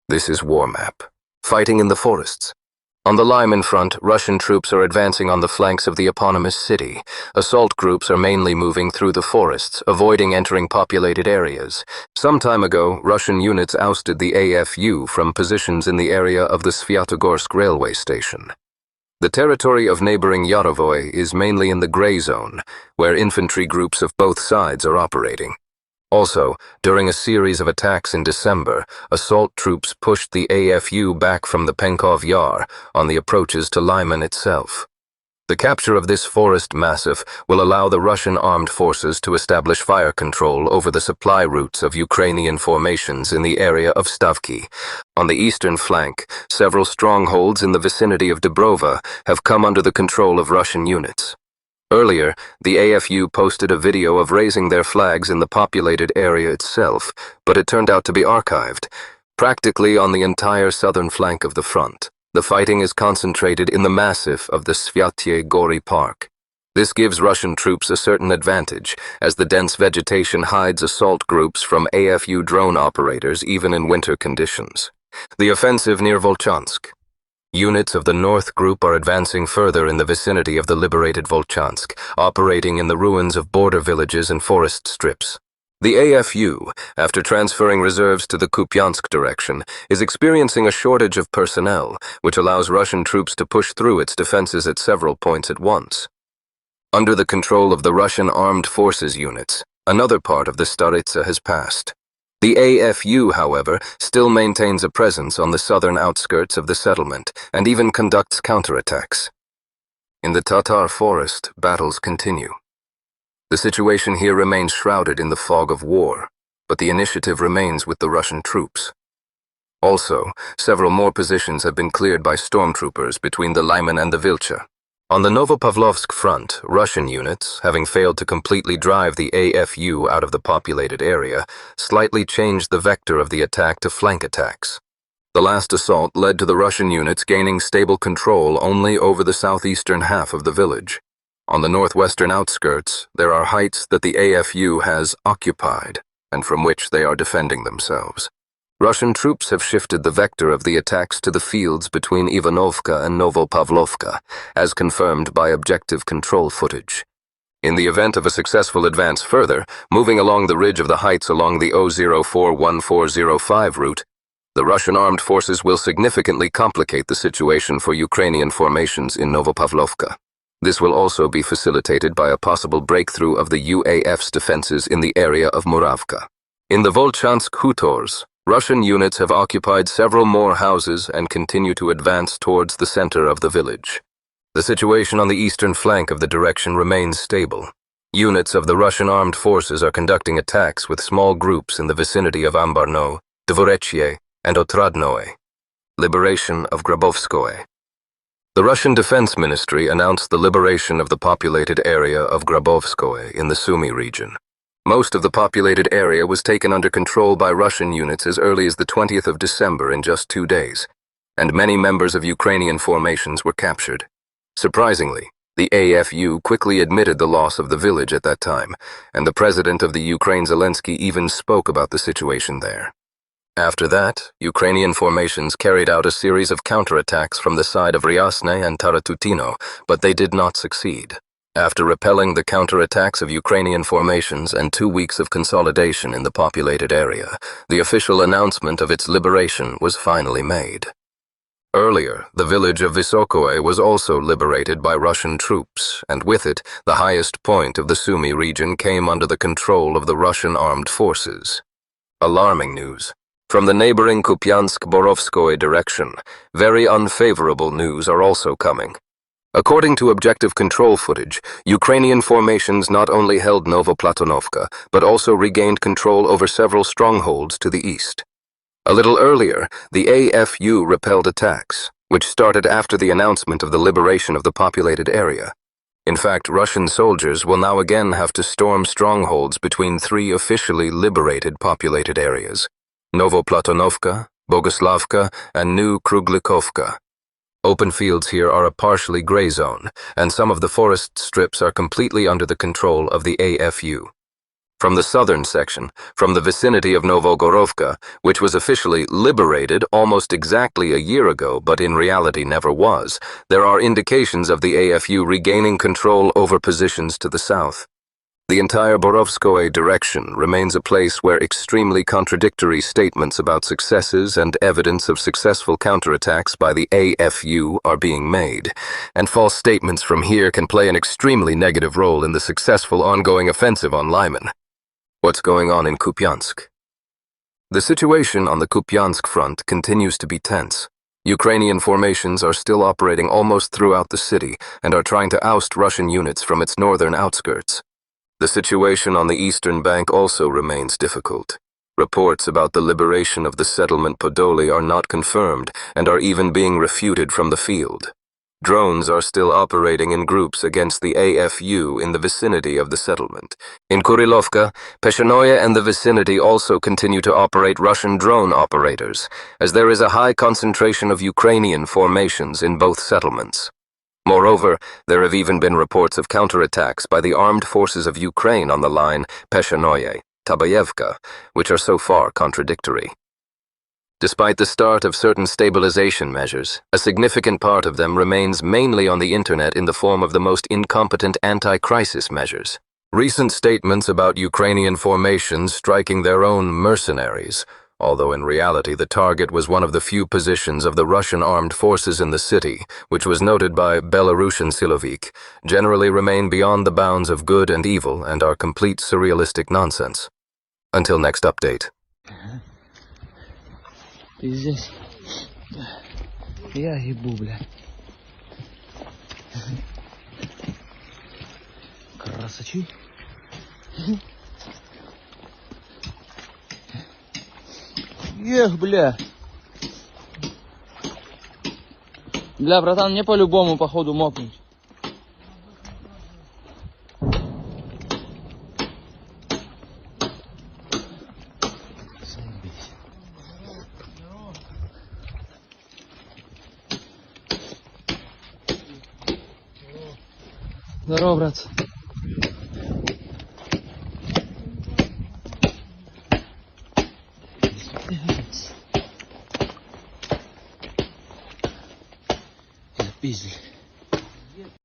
This is War Map. Fighting in the forests. On the Lyman front, Russian troops are advancing on the flanks of the eponymous city. Assault groups are mainly moving through the forests, avoiding entering populated areas. Some time ago, Russian units ousted the AFU from positions in the area of the Svyatogorsk railway station. The territory of neighboring Yarovoy is mainly in the gray zone, where infantry groups of both sides are operating. Also, during a series of attacks in December, assault troops pushed the AFU back from the Penkov Yar on the approaches to Lyman itself. The capture of this forest massif will allow the Russian armed forces to establish fire control over the supply routes of Ukrainian formations in the area of Stavki. On the eastern flank, several strongholds in the vicinity of Dubrova have come under the control of Russian units. Earlier, the AFU posted a video of raising their flags in the populated area itself, but it turned out to be archived. Practically on the entire southern flank of the front, the fighting is concentrated in the massif of the Svyatye Gori Park. This gives Russian troops a certain advantage, as the dense vegetation hides assault groups from AFU drone operators even in winter conditions. The offensive near Volchansk. Units of the North Group are advancing further in the vicinity of the liberated Volchansk, operating in the ruins of border villages and forest strips. The AFU, after transferring reserves to the Kupyansk direction, is experiencing a shortage of personnel, which allows Russian troops to push through its defenses at several points at once. Under the control of the Russian Armed Forces units, another part of the Staritsa has passed. The AFU, however, still maintains a presence on the southern outskirts of the settlement and even conducts counterattacks. In the Tatar forest, battles continue. The situation here remains shrouded in the fog of war, but the initiative remains with the Russian troops. Also, several more positions have been cleared by stormtroopers between the Lyman and the Vilcha. On the Novopavlovsk front, Russian units, having failed to completely drive the AFU out of the populated area, slightly changed the vector of the attack to flank attacks. The last assault led to the Russian units gaining stable control only over the southeastern half of the village. On the northwestern outskirts, there are heights that the AFU has occupied, and from which they are defending themselves. Russian troops have shifted the vector of the attacks to the fields between Ivanovka and Novopavlovka, as confirmed by objective control footage. In the event of a successful advance further, moving along the ridge of the heights along the 0041405 route, the Russian armed forces will significantly complicate the situation for Ukrainian formations in Novopavlovka. This will also be facilitated by a possible breakthrough of the UAF's defenses in the area of Muravka. In the Volchansk Hutors, Russian units have occupied several more houses and continue to advance towards the center of the village. The situation on the eastern flank of the direction remains stable. Units of the Russian armed forces are conducting attacks with small groups in the vicinity of Ambarno, Dvorechye, and Otradnoe. Liberation of Grabovskoye. The Russian Defense Ministry announced the liberation of the populated area of Grabovskoye in the Sumy region. Most of the populated area was taken under control by Russian units as early as the 20th of December in just 2 days, and many members of Ukrainian formations were captured. Surprisingly, the AFU quickly admitted the loss of the village at that time, and the president of the Ukraine, Zelensky, even spoke about the situation there. After that, Ukrainian formations carried out a series of counterattacks from the side of Ryasne and Taratutino, but they did not succeed. After repelling the counterattacks of Ukrainian formations and 2 weeks of consolidation in the populated area, the official announcement of its liberation was finally made. Earlier, the village of Vysokoe was also liberated by Russian troops, and with it, the highest point of the Sumy region came under the control of the Russian armed forces. Alarming news. From the neighboring Kupyansk-Borovskoye direction, very unfavorable news are also coming. According to objective control footage, Ukrainian formations not only held Novoplatonovka, but also regained control over several strongholds to the east. A little earlier, the AFU repelled attacks, which started after the announcement of the liberation of the populated area. In fact, Russian soldiers will now again have to storm strongholds between 3 officially liberated populated areas: Novoplatonovka, Bogoslavka, and New Kruglikovka. Open fields here are a partially gray zone, and some of the forest strips are completely under the control of the AFU. From the southern section, from the vicinity of Novogorovka, which was officially liberated almost exactly a year ago but in reality never was, there are indications of the AFU regaining control over positions to the south. The entire Borovskoye direction remains a place where extremely contradictory statements about successes and evidence of successful counterattacks by the AFU are being made, and false statements from here can play an extremely negative role in the successful ongoing offensive on Lyman. What's going on in Kupyansk? The situation on the Kupyansk front continues to be tense. Ukrainian formations are still operating almost throughout the city and are trying to oust Russian units from its northern outskirts. The situation on the eastern bank also remains difficult. Reports about the liberation of the settlement Podoli are not confirmed and are even being refuted from the field. Drones are still operating in groups against the AFU in the vicinity of the settlement. In Kurilovka, Peshanoye and the vicinity also continue to operate Russian drone operators, as there is a high concentration of Ukrainian formations in both settlements. Moreover, there have even been reports of counterattacks by the armed forces of Ukraine on the line Peshanoye-Tabayevka, which are so far contradictory. Despite the start of certain stabilization measures, a significant part of them remains mainly on the internet in the form of the most incompetent anti-crisis measures. Recent statements about Ukrainian formations striking their own mercenaries, although in reality the target was one of the few positions of the Russian armed forces in the city, which was noted by Belarusian Silovik, generally remain beyond the bounds of good and evil and are complete surrealistic nonsense. Until next update. Пиздец. Я ебу, бля. Красочи. Эх, бля. Бля, братан, мне по-любому, походу, мокнуть. Здорово, брат. Запиздили.